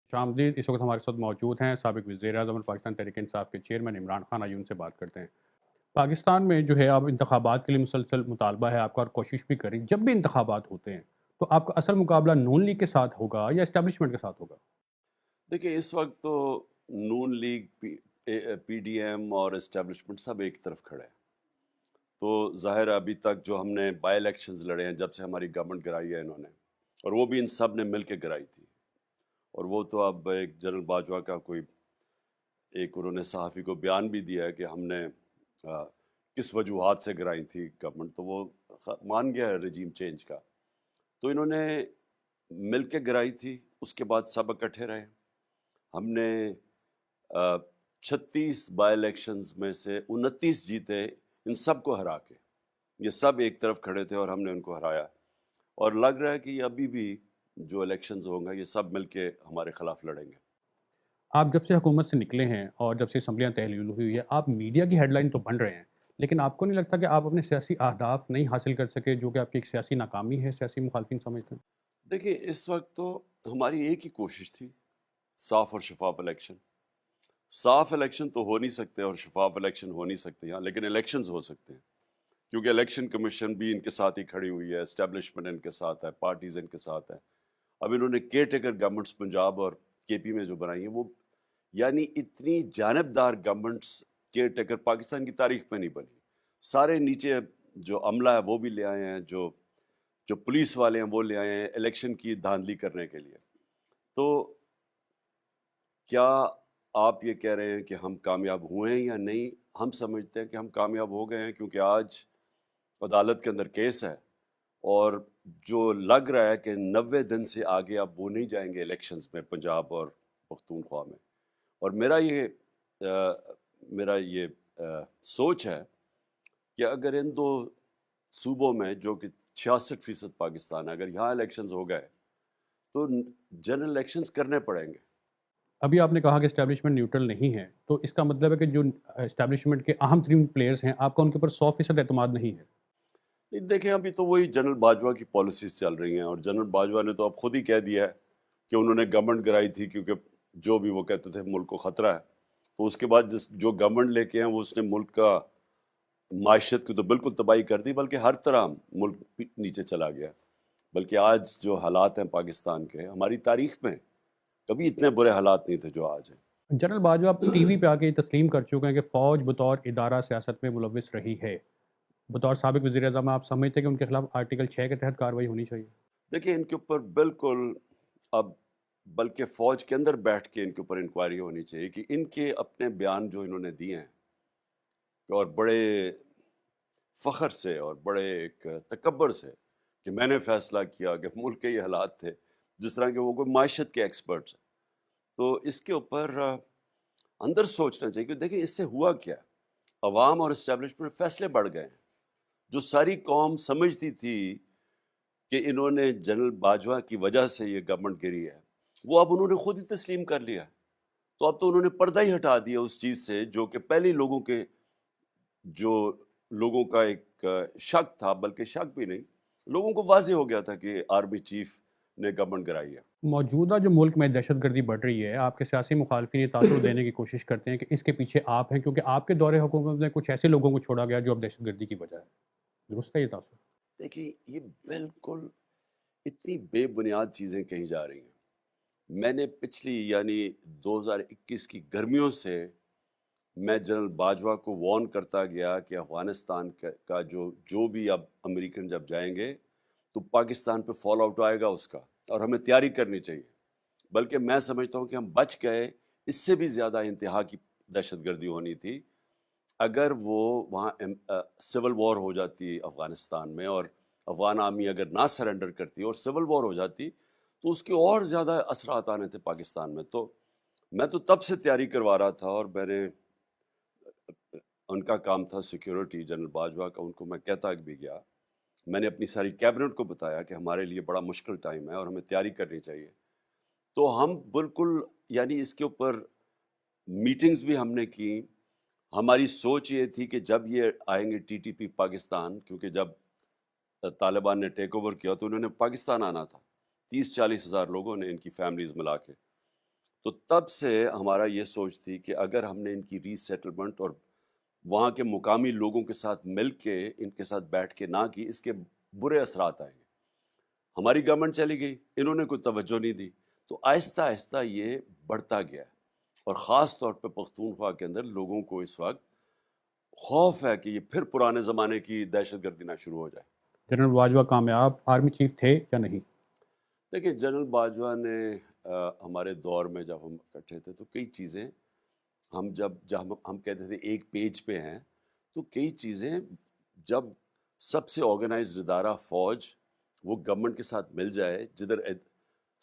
खुशामदीद। इस वक्त हमारे साथ मौजूद हैं साबिक वज़ीर-ए-आज़म और पाकिस्तान तहरीक-ए-इंसाफ के चेयरमैन इमरान खान। आइए उनसे बात करते हैं। पाकिस्तान में जो है अब इंतखाबात के लिए मुसलसल मुतालबा है आपका और कोशिश भी करें। जब भी इंतखाबात होते हैं, तो आपका असल मुकाबला नून लीग के साथ होगा या एस्टेब्लिशमेंट के साथ होगा? देखिए, इस वक्त तो नून लीग, पीडीएम और इस्टेब्लिशमेंट सब एक तरफ खड़े हैं। तो ज़ाहिर है अभी तक जो हमने बाई इलेक्शंस लड़े हैं जब से हमारी गवर्नमेंट गिराई है इन्होंने, और वो भी इन सब ने मिल के गिराई थी। और वो तो अब एक जनरल बाजवा का कोई एक उन्होंने सहाफ़ी को बयान भी दिया है कि हमने किस वजूहात से गिराई थी गवर्नमेंट, तो वो मान गया है रजीम चेंज का। तो इन्होंने मिल के गिराई थी, उसके बाद सब इकट्ठे रहे। हमने 36 बाई इलेक्शंस में से 29 जीते, इन सब को हरा के। ये सब एक तरफ खड़े थे और हमने उनको हराया। और लग रहा है कि अभी भी जो इलेक्शंस होंगे ये सब मिलके हमारे खिलाफ लड़ेंगे। आप जब से हुकूमत से निकले हैं और जब से असम्बलियाँ तहलील हुई है, आप मीडिया की हेडलाइन तो बन रहे हैं, लेकिन आपको नहीं लगता कि आप अपने सियासी अहदाफ नहीं हासिल कर सके, जो कि आपकी एक सियासी नाकामी है, सियासी मुखालफिन समझते हैं? देखिए, इस वक्त तो हमारी एक ही कोशिश थी, साफ और शफाफ इलेक्शन। साफ इलेक्शन तो हो नहीं सकते और शफाफ इलेक्शन हो नहीं सकते यहाँ, लेकिन इलेक्शंस हो सकते हैं, क्योंकि इलेक्शन कमीशन भी इनके साथ ही खड़ी हुई है, एस्टेब्लिशमेंट इनके साथ है, पार्टीज इनके साथ है। अब इन्होंने केयर टेकर गवर्नमेंट्स पंजाब और केपी में जो बनाई है, वो यानी इतनी जानबदार गवर्नमेंट्स केयर टेकर पाकिस्तान की तारीख में नहीं बनी। सारे नीचे जो अमला है वो भी ले आए हैं, जो जो पुलिस वाले हैं वो ले आए हैं इलेक्शन की धांधली करने के लिए। तो क्या आप ये कह रहे हैं कि हम कामयाब हुए हैं या नहीं? हम समझते हैं कि हम कामयाब हो गए हैं, क्योंकि आज अदालत के अंदर केस है और जो लग रहा है कि 90 दिन से आगे अब वो नहीं जाएंगे इलेक्शंस में पंजाब और पख्तूनख्वा में। और मेरा ये सोच है कि अगर इन दो सूबों में, जो कि 66% पाकिस्तान है, अगर यहाँ इलेक्शंस हो गए तो जनरल इलेक्शंस करने पड़ेंगे। अभी आपने कहा कि एस्टेब्लिशमेंट न्यूट्रल नहीं है, तो इसका मतलब है कि जो एस्टेब्लिशमेंट के अहम तरीन प्लेयर्स हैं, आपका उनके ऊपर 100% एतमाद नहीं है। नहीं, देखें, अभी तो वही जनरल बाजवा की पॉलिसीज चल रही हैं, और जनरल बाजवा ने तो अब खुद ही कह दिया है कि उन्होंने गवर्नमेंट गिराई थी क्योंकि जो भी वो कहते थे मुल्क को ख़तरा है। तो उसके बाद जिस जो गवर्नमेंट लेके हैं वो उसने मुल्क का माशत की तो बिल्कुल तबाही कर दी, बल्कि हर तरह मुल्क नीचे चला गया। बल्कि आज जो हालात हैं पाकिस्तान के, हमारी तारीख में कभी इतने बुरे हालात नहीं थे जो आज हैं। जनरल बाजवा आप टीवी पे आके ये तस्लीम कर चुके हैं कि फ़ौज बतौर इदारा सियासत में मुलविस रही है। बतौर साबिक वज़ीर-ए-आज़म आप समझते हैं कि उनके खिलाफ आर्टिकल 6 के तहत कार्रवाई होनी चाहिए? देखिए, इनके ऊपर बिल्कुल अब बल्कि फ़ौज के अंदर बैठ के इनके ऊपर इंक्वायरी होनी चाहिए कि इनके अपने बयान जो इन्होंने दिए हैं, और बड़े फ़ख्र से और बड़े एक तकब्बुर से, कि मैंने फ़ैसला किया कि मुल्क के ये हालात थे, जिस तरह के वो कोई माशत के एक्सपर्ट्स हैं। तो इसके ऊपर अंदर सोचना चाहिए कि देखिए इससे हुआ क्या। अवाम और इस्टेब्लिशमेंट फैसले बढ़ गए हैं। जो सारी कौम समझती थी कि इन्होंने जनरल बाजवा की वजह से ये गवर्नमेंट गिरी है, वो अब उन्होंने खुद ही तस्लीम कर लिया है। तो अब तो उन्होंने पर्दा ही हटा दिया उस चीज़ से, जो कि पहले लोगों के जो लोगों का एक शक था, बल्कि शक भी नहीं, लोगों को वाज़ेह हो गया था कि आर्मी चीफ ने गवर्नमेंट गिराई है। मौजूदा जो मुल्क में दहशतगर्दी बढ़ रही है, आपके सियासी मुखालफिन ये तासुर देने की कोशिश करते हैं कि इसके पीछे आप हैं, क्योंकि आपके दौरे हुकूमत में कुछ ऐसे लोगों को छोड़ा गया जो अब दहशतगर्दी की वजह है। दुरुस्त है ये तासुर? देखिए, ये बिल्कुल इतनी बेबुनियाद चीज़ें कही जा रही हैं। मैंने पिछली यानी 2021 की गर्मियों से मैं जनरल बाजवा को वार्न करता गया कि अफ़गानिस्तान का जो जो भी अब अमेरिकन जब जाएंगे तो पाकिस्तान पे फॉल आउट आएगा उसका, और हमें तैयारी करनी चाहिए। बल्कि मैं समझता हूँ कि हम बच गए, इससे भी ज़्यादा इंतहा की दहशतगर्दी होनी थी अगर वो वहाँ सिविल वॉर हो जाती अफ़गानिस्तान में, और अफ़गान आर्मी अगर ना सरेंडर करती और सिविल वॉर हो जाती, तो उसके और ज़्यादा असरात आने थे पाकिस्तान में। तो मैं तो तब से तैयारी करवा रहा था, और मैंने उनका काम था सिक्योरिटी, जनरल बाजवा का, उनको मैं कहता भी गया। मैंने अपनी सारी कैबिनेट को बताया कि हमारे लिए बड़ा मुश्किल टाइम है और हमें तैयारी करनी चाहिए। तो हम बिल्कुल यानी इसके ऊपर मीटिंग्स भी हमने की। हमारी सोच ये थी कि जब ये आएंगे टीटीपी पाकिस्तान, क्योंकि जब तालिबान ने टेक ओवर किया तो उन्होंने पाकिस्तान आना था, 30-40 हज़ार लोगों ने, इनकी फैमिलीज मिला के। تو تب سے ہمارا یہ سوچ تھی کہ اگر ہم نے ان کی ری سیٹلمنٹ اور وہاں کے مقامی لوگوں کے ساتھ مل کے ان کے ساتھ بیٹھ کے نہ کی، اس کے برے اثرات آئیں گے۔ ہماری گورنمنٹ چلی گئی، انہوں نے کوئی توجہ نہیں دی، تو آہستہ آہستہ یہ بڑھتا گیا، اور خاص طور پہ پختونخوا کے اندر لوگوں کو اس وقت خوف ہے کہ یہ پھر پرانے زمانے کی دہشت گردی نہ شروع ہو جائے۔ جنرل باجوہ کامیاب آرمی چیف تھے یا نہیں؟ دیکھیں، جنرل باجوہ نے ہمارے دور میں جب ہم اکٹھے تھے تو کئی چیزیں جب ہم کہتے تھے ایک پیج پہ ہیں، تو کئی چیزیں جب سب سے آرگنائزڈ ادارہ فوج وہ گورنمنٹ کے ساتھ مل جائے، جدھر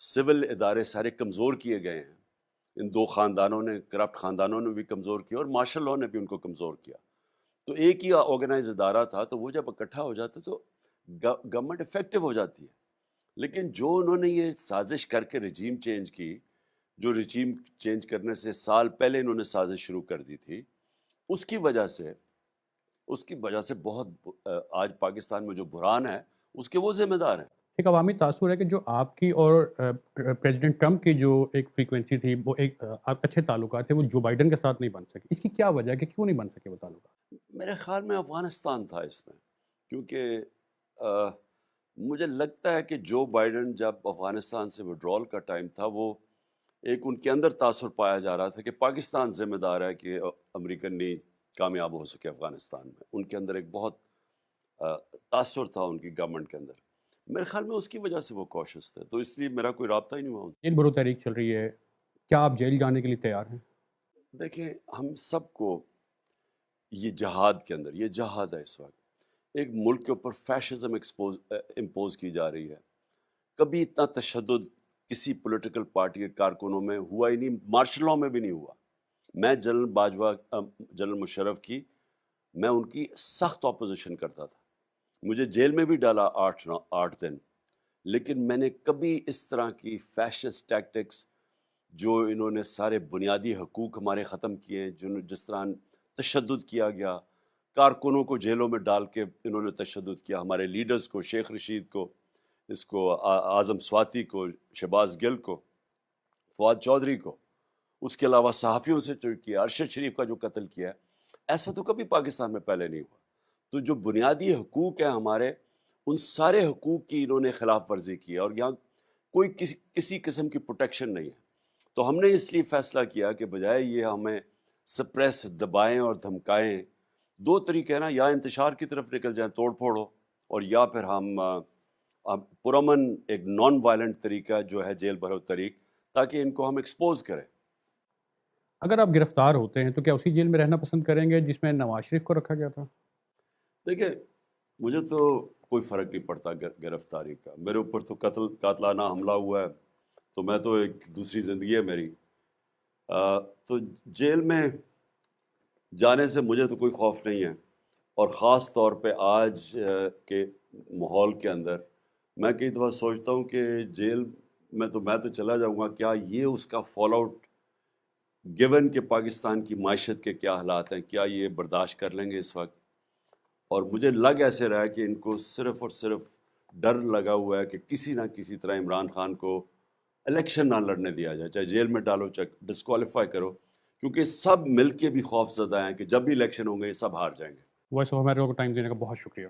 سول ادارے سارے کمزور کیے گئے ہیں، ان دو خاندانوں نے، کرپٹ خاندانوں نے بھی کمزور کیا اور مارشل لاء نے بھی ان کو کمزور کیا، تو ایک ہی آرگنائز ادارہ تھا، تو وہ جب اکٹھا ہو جاتا تو گورنمنٹ افیکٹو ہو جاتی ہے۔ لیکن جو انہوں نے یہ سازش کر کے رجیم چینج کی، جو رجیم چینج کرنے سے سال پہلے انہوں نے سازش شروع کر دی تھی، اس کی وجہ سے بہت آج پاکستان میں جو بحران ہے اس کے وہ ذمہ دار ہیں۔ ایک عوامی تاثر ہے کہ جو آپ کی اور پریزیڈنٹ ٹرمپ کی جو ایک فریکوینسی تھی، وہ ایک آپ اچھے تعلقات تھے، وہ جو بائیڈن کے ساتھ نہیں بن سکے، اس کی کیا وجہ ہے کہ کیوں نہیں بن سکے وہ تعلقات؟ میرے خیال میں افغانستان تھا اس میں، کیونکہ مجھے لگتا ہے کہ جو بائیڈن جب افغانستان سے وڈرال کا ٹائم تھا، وہ ایک ان کے اندر تاثر پایا جا رہا تھا کہ پاکستان ذمہ دار ہے کہ امریکن نہیں کامیاب ہو سکے افغانستان میں، ان کے اندر ایک بہت تاثر تھا ان کی گورنمنٹ کے اندر، میرے خیال میں اس کی وجہ سے وہ کوشش تھے، تو اس لیے میرا کوئی رابطہ ہی نہیں ہوا ان سے۔ جیل بھرو تحریک چل رہی ہے، کیا آپ جیل جانے کے لیے تیار ہیں؟ دیکھیں، ہم سب کو یہ جہاد کے اندر، یہ جہاد ہے اس وقت، ایک ملک کے اوپر فیشزم امپوز کی جا رہی ہے، کبھی اتنا تشدد کسی پولیٹیکل پارٹی کے کارکنوں میں ہوا ہی نہیں، مارشل لاء میں بھی نہیں ہوا۔ میں جنرل مشرف کی، میں ان کی سخت اپوزیشن کرتا تھا، مجھے جیل میں بھی ڈالا 8 دن، لیکن میں نے کبھی اس طرح کی فیشسٹ ٹیکٹکس، جو انہوں نے سارے بنیادی حقوق ہمارے ختم کیے، جس طرح تشدد کیا گیا، کارکنوں کو جیلوں میں ڈال کے انہوں نے تشدد کیا، ہمارے لیڈرز کو، شیخ رشید کو، اس کو اعظم سواتی کو، شہباز گل کو، فواد چودھری کو، اس کے علاوہ صحافیوں سے جو کیا، ارشد شریف کا جو قتل کیا، ایسا تو کبھی پاکستان میں پہلے نہیں ہوا۔ تو جو بنیادی حقوق ہیں ہمارے، ان سارے حقوق کی انہوں نے خلاف ورزی کی ہے، اور یہاں کوئی کسی قسم کی پروٹیکشن نہیں ہے۔ تو ہم نے اس لیے فیصلہ کیا کہ بجائے یہ ہمیں سپریس، دبائیں اور دھمکائیں، دو طریقے ہیں نا، یا انتشار کی طرف نکل جائیں، توڑ پھوڑ ہو، اور یا پھر ہم پرامن ایک نان وائلنٹ طریقہ جو ہے جیل بھرو طریق، تاکہ ان کو ہم ایکسپوز کریں۔ اگر آپ گرفتار ہوتے ہیں تو کیا اسی جیل میں رہنا پسند کریں گے جس میں نواز شریف کو رکھا گیا تھا؟ دیکھیں، مجھے تو کوئی فرق نہیں پڑتا گرفتاری کا، میرے اوپر تو قاتلانہ حملہ ہوا ہے، تو میں تو ایک دوسری زندگی ہے میری، تو جیل میں جانے سے مجھے تو کوئی خوف نہیں ہے، اور خاص طور پہ آج کے ماحول کے اندر میں کئی دفعہ سوچتا ہوں کہ جیل میں تو چلا جاؤں گا، کیا یہ اس کا فال آؤٹ، گیون کہ پاکستان کی معیشت کے کیا حالات ہیں، کیا یہ برداشت کر لیں گے اس وقت؟ اور مجھے لگ ایسے رہا ہے کہ ان کو صرف اور صرف ڈر لگا ہوا ہے کہ کسی نہ کسی طرح عمران خان کو الیکشن نہ لڑنے دیا جائے، چاہے جیل میں ڈالو، چاہے ڈسکوالیفائی کرو، کیونکہ سب مل کے بھی خوف زدہ ہیں کہ جب بھی الیکشن ہوں گے یہ سب ہار جائیں گے۔ وائس آف امریکہ کو ٹائم دینے کا بہت شکریہ۔